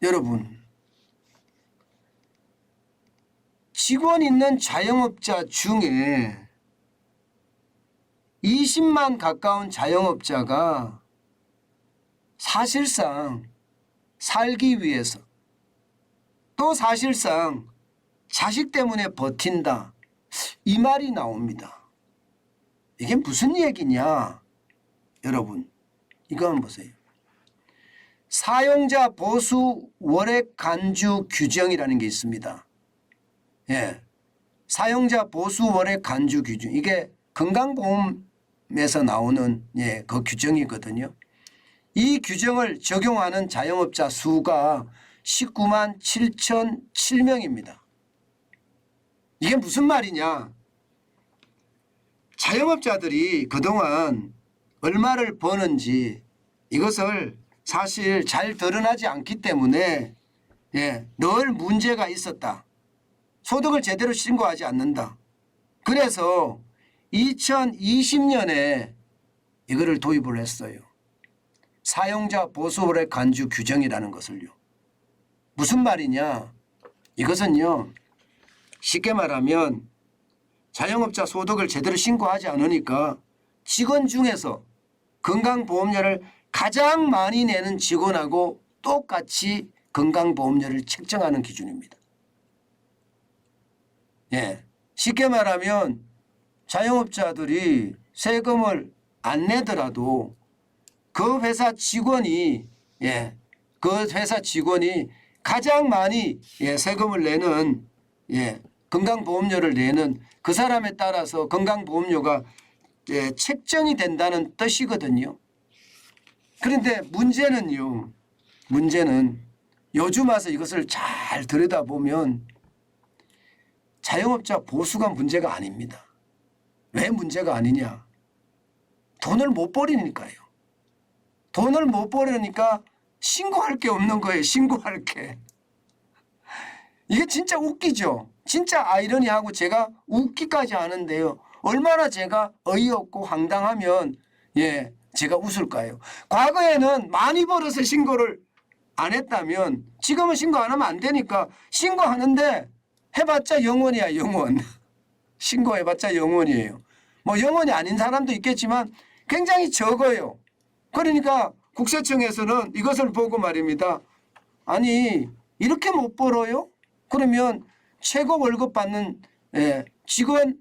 여러분, 직원 있는 자영업자 중에 20만 가까운 자영업자가 사실상 살기 위해서 또 사실상 자식 때문에 버틴다, 이 말이 나옵니다. 이게 무슨 얘기냐? 여러분, 이거 한번 보세요. 사용자 보수 월액 간주 규정이라는 게 있습니다. 예, 사용자 보수 월액 간주 규정, 이게 건강보험에서 나오는 그 규정이거든요. 이 규정을 적용하는 자영업자 수가 19만 7,007명입니다. 이게 무슨 말이냐? 자영업자들이 그동안 얼마를 버는지 이것을 사실 잘 드러나지 않기 때문에 늘 문제가 있었다. 소득을 제대로 신고하지 않는다. 그래서 2020년에 이거를 도입을 했어요. 사용자 보수월액 간주 규정이라는 것을요. 무슨 말이냐? 이것은요, 쉽게 말하면 자영업자 소득을 제대로 신고하지 않으니까 직원 중에서 건강보험료를 가장 많이 내는 직원하고 똑같이 건강보험료를 책정하는 기준입니다. 예, 쉽게 말하면 자영업자들이 세금을 안 내더라도 그 회사 직원이 가장 많이 세금을 내는 건강보험료를 내는 그 사람에 따라서 건강보험료가 책정이 된다는 뜻이거든요. 그런데 문제는 요즘 와서 이것을 잘 들여다보면 자영업자 보수가 문제가 아닙니다. 왜 문제가 아니냐? 돈을 못 벌이니까요. 돈을 못 벌으니까 신고할 게 없는 거예요. 신고할 게. 이게 진짜 웃기죠. 진짜 아이러니하고 제가 웃기까지 하는데요. 얼마나 제가 어이없고 황당하면 제가 웃을까요? 과거에는 많이 벌어서 신고를 안 했다면 지금은 신고 안 하면 안 되니까 신고하는데 해봤자 영원이야, 영원. 신고해봤자 영원이에요. 뭐 영원이 아닌 사람도 있겠지만 굉장히 적어요. 그러니까 국세청에서는 이것을 보고 말입니다. 아니, 이렇게 못 벌어요? 그러면 최고 월급 받는 직원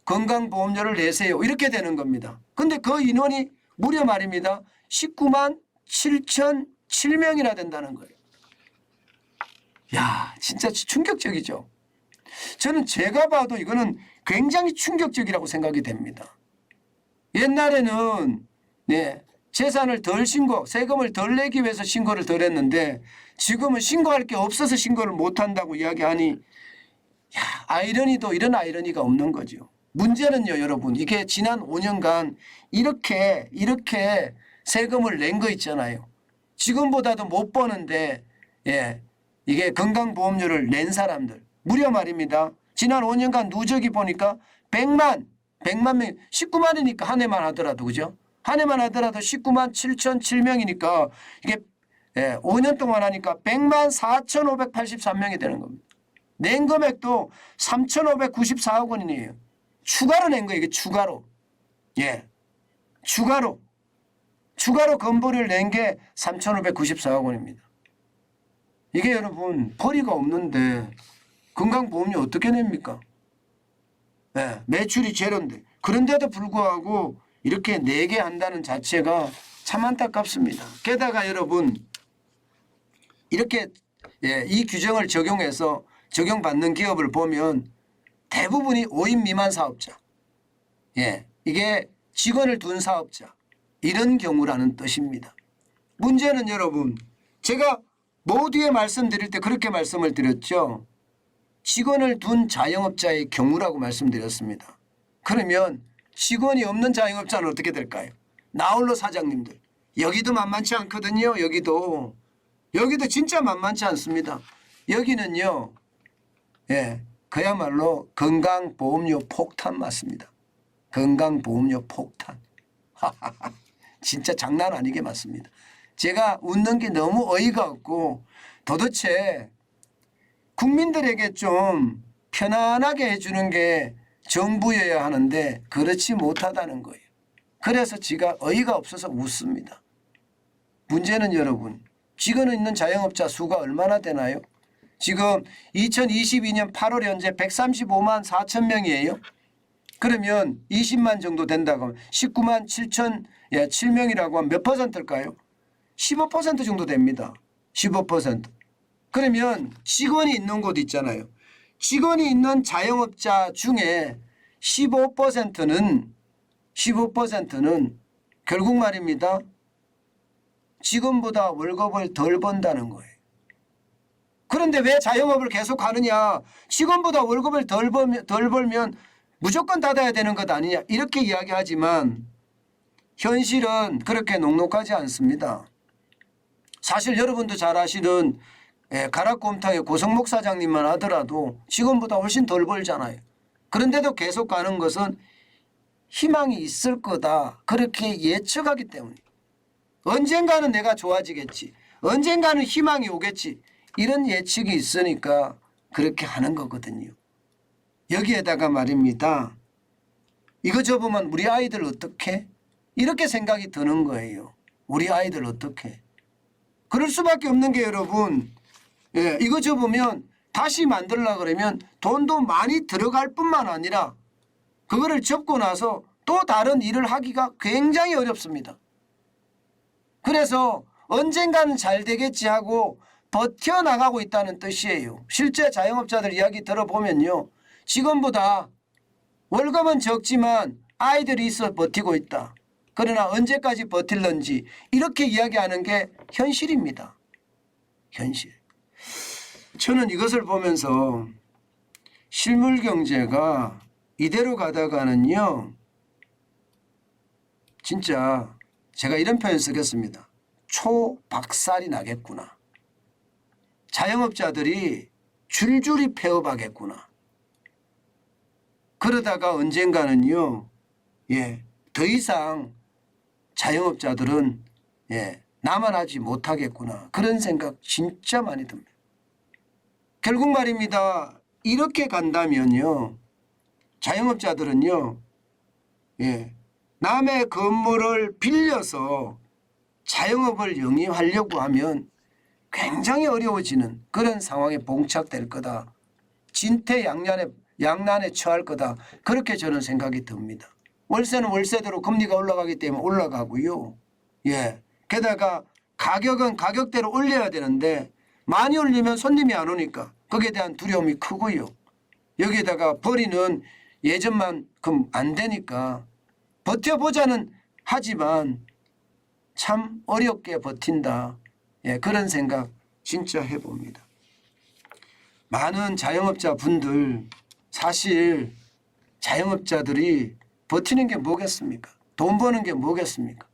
건강보험료를 내세요. 이렇게 되는 겁니다. 근데 그 인원이 무려 말입니다. 19만 7,007명이나 된다는 거예요. 야, 진짜 충격적이죠. 저는 제가 봐도 이거는 굉장히 충격적이라고 생각이 됩니다. 옛날에는 재산을 덜 세금을 덜 내기 위해서 신고를 덜 했는데 지금은 신고할 게 없어서 신고를 못 한다고 이야기하니 아이러니도 이런 아이러니가 없는 거죠. 문제는요, 여러분, 이게 지난 5년간 이렇게 세금을 낸 거 있잖아요. 지금보다도 못 버는데 이게 건강보험료를 낸 사람들 무려 말입니다. 지난 5년간 누적이 보니까 100만 명, 19만이니까 한 해만 하더라도, 그죠? 한 해만 하더라도 19만 7,007명이니까 이게 5년 동안 하니까 100만 4,583명이 되는 겁니다. 낸 금액도 3,594억 원이에요. 추가로 낸 거예요. 이게 추가로. 추가로 건보료를 낸 게 3,594억 원입니다. 이게 여러분 벌이가 없는데 건강보험료 어떻게 냅니까? 매출이 제로인데 그런데도 불구하고 이렇게 내게 한다는 자체가 참 안타깝습니다. 게다가 여러분 이렇게 이 규정을 적용해서 적용받는 기업을 보면 대부분이 5인 미만 사업자, 이게 직원을 둔 사업자 이런 경우라는 뜻입니다. 문제는 여러분 제가 모두에 말씀드릴 때 그렇게 말씀을 드렸죠. 직원을 둔 자영업자의 경우라고 말씀드렸습니다. 그러면 직원이 없는 자영업자는 어떻게 될까요? 나홀로 사장님들. 여기도 만만치 않거든요. 여기도 진짜 만만치 않습니다. 여기는요. 그야말로 건강보험료 폭탄 맞습니다. 건강보험료 폭탄. 진짜 장난 아니게 맞습니다. 제가 웃는 게 너무 어이가 없고 도대체 국민들에게 좀 편안하게 해주는 게 정부여야 하는데 그렇지 못하다는 거예요. 그래서 지가 어이가 없어서 웃습니다. 문제는 여러분, 지금 있는 자영업자 수가 얼마나 되나요? 지금 2022년 8월 현재 135만 4천 명이에요. 그러면 20만 정도 된다고 하면 19만 7명이라고 하면 몇 퍼센트일까요? 15% 정도 됩니다. 15%. 그러면 직원이 있는 곳 있잖아요. 직원이 있는 자영업자 중에 15%는 결국 말입니다. 직원보다 월급을 덜 번다는 거예요. 그런데 왜 자영업을 계속 하느냐? 직원보다 월급을 덜 벌면 무조건 닫아야 되는 것 아니냐? 이렇게 이야기하지만 현실은 그렇게 녹록하지 않습니다. 사실 여러분도 잘 아시는 가락곰탕의 고성목 사장님만 하더라도 직원보다 훨씬 덜 벌잖아요. 그런데도 계속 가는 것은 희망이 있을 거다. 그렇게 예측하기 때문에. 언젠가는 내가 좋아지겠지. 언젠가는 희망이 오겠지. 이런 예측이 있으니까 그렇게 하는 거거든요. 여기에다가 말입니다. 이거 접으면 우리 아이들 어떻게? 이렇게 생각이 드는 거예요. 우리 아이들 어떻게? 그럴 수밖에 없는 게 여러분, 이거 접으면 다시 만들려고 그러면 돈도 많이 들어갈 뿐만 아니라 그거를 접고 나서 또 다른 일을 하기가 굉장히 어렵습니다. 그래서 언젠가는 잘 되겠지 하고 버텨나가고 있다는 뜻이에요. 실제 자영업자들 이야기 들어보면요. 직원보다 월급은 적지만 아이들이 있어 버티고 있다. 그러나 언제까지 버틸런지 이렇게 이야기하는 게 현실입니다. 현실. 저는 이것을 보면서 실물 경제가 이대로 가다가는요. 진짜 제가 이런 표현 쓰겠습니다. 초박살이 나겠구나. 자영업자들이 줄줄이 폐업하겠구나. 그러다가 언젠가는요. 더 이상 자영업자들은 남아나지 못하겠구나. 그런 생각 진짜 많이 듭니다. 결국 말입니다. 이렇게 간다면요. 자영업자들은요. 남의 건물을 빌려서 자영업을 영위하려고 하면 굉장히 어려워지는 그런 상황에 봉착될 거다. 진퇴양난에 처할 거다. 그렇게 저는 생각이 듭니다. 월세는 월세대로 금리가 올라가기 때문에 올라가고요. 게다가 가격은 가격대로 올려야 되는데 많이 올리면 손님이 안 오니까 거기에 대한 두려움이 크고요. 여기에다가 벌이는 예전만큼 안 되니까 버텨보자는 하지만 참 어렵게 버틴다. 그런 생각 진짜 해봅니다. 많은 자영업자 분들 사실 자영업자들이 버티는 게 뭐겠습니까? 돈 버는 게 뭐겠습니까?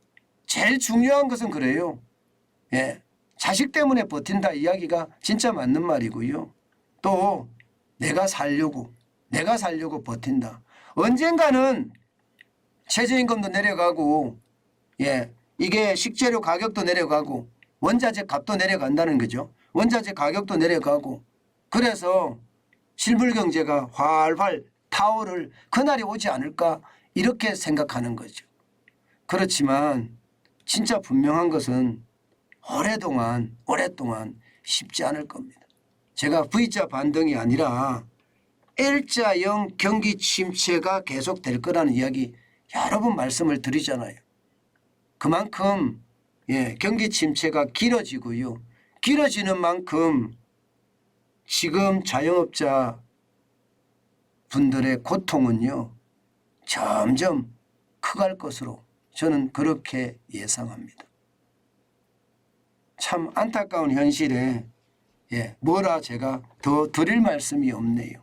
제일 중요한 것은 그래요. 자식 때문에 버틴다 이야기가 진짜 맞는 말이고요. 또 내가 살려고 버틴다. 언젠가는 최저임금도 내려가고 이게 식재료 가격도 내려가고 원자재 값도 내려간다는 거죠. 원자재 가격도 내려가고 그래서 실물경제가 활활 타오를 그날이 오지 않을까 이렇게 생각하는 거죠. 그렇지만 진짜 분명한 것은 오랫동안 쉽지 않을 겁니다. 제가 V자 반등이 아니라 L자형 경기 침체가 계속될 거라는 이야기 여러 번 말씀을 드리잖아요. 그만큼 경기 침체가 길어지고요. 길어지는 만큼 지금 자영업자 분들의 고통은요. 점점 커갈 것으로 저는 그렇게 예상합니다. 참 안타까운 현실에 뭐라 제가 더 드릴 말씀이 없네요.